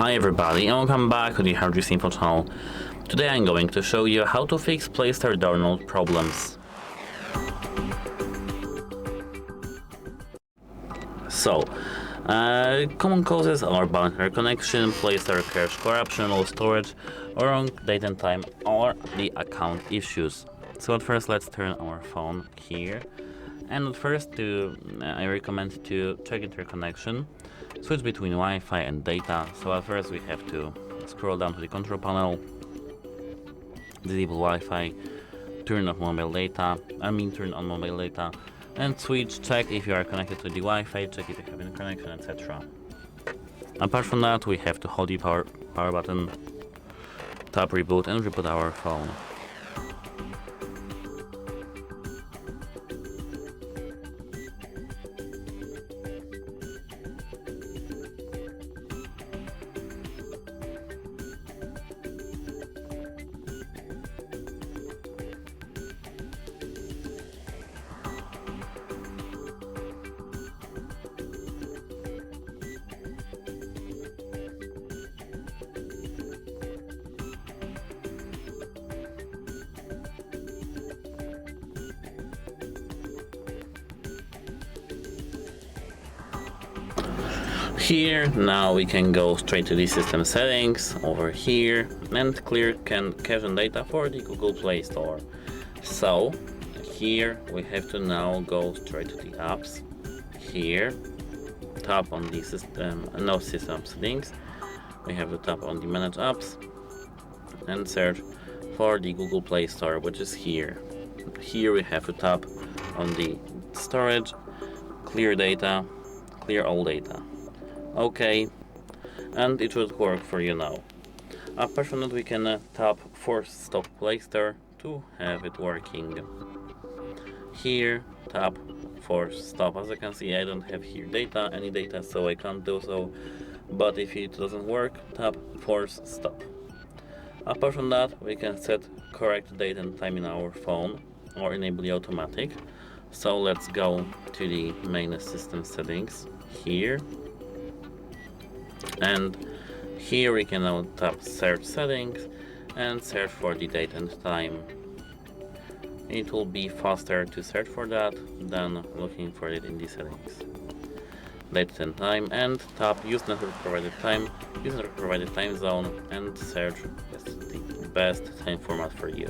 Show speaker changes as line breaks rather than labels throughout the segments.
Hi everybody and welcome back to the HardReset.Info channel. Today I'm going to show you how to fix Play Store download problems. So, common causes are bad internet connection, Play Store cache corruption, low storage, or wrong date and time, or the account issues. So at first let's turn our phone here. And at first I recommend to check interconnection, switch between Wi-Fi and data. So at first we have to scroll down to the control panel, disable Wi-Fi, turn on mobile data, and switch, check if you are connected to the Wi-Fi, check if you have any connection, etc. Apart from that, we have to hold the power button, tap reboot and reboot our phone. Here, now we can go straight to the system settings over here and clear cache and data for the Google Play Store. So here we have to now go straight to the apps. Here, tap on the system settings. We have to tap on the manage apps and search for the Google Play Store, which is here. Here we have to tap on the storage, clear data, clear all data. Okay, and it should work for you now. Apart from that, we can tap force stop Play Store to have it working. Here, tap force stop. As you can see, I don't have here any data, so I can't do so. But if it doesn't work, tap force stop. Apart from that, we can set correct date and time in our phone or enable the automatic. So let's go to the main system settings here. And here we can now tap search settings and search for the date and time. It will be faster to search for that than looking for it in the settings. Date and time, and tap use network provided time, use network provided time zone, and search the best time format for you.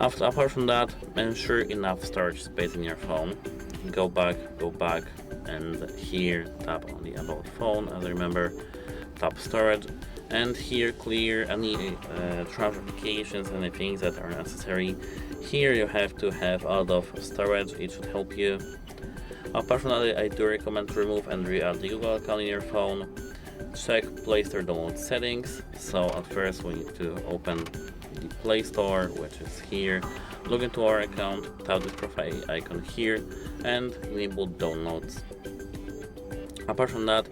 Apart from that, ensure enough storage space in your phone. Go back, and here tap on the about phone. As I remember, tap storage, and here clear any trash applications, any things that are necessary. Here you have to have out of storage, it should help you. Apart from that, I do recommend to remove and re-add the Google account in your phone. Check Play Store download settings. So at first we need to open the Play Store, which is here. Log into our account, tap the profile icon here, and enable downloads. Apart from that,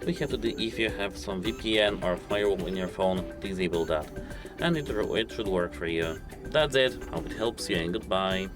we have to if you have some VPN or firewall in your phone, disable that, and it should work for you. That's it. Hope it helps you, and goodbye.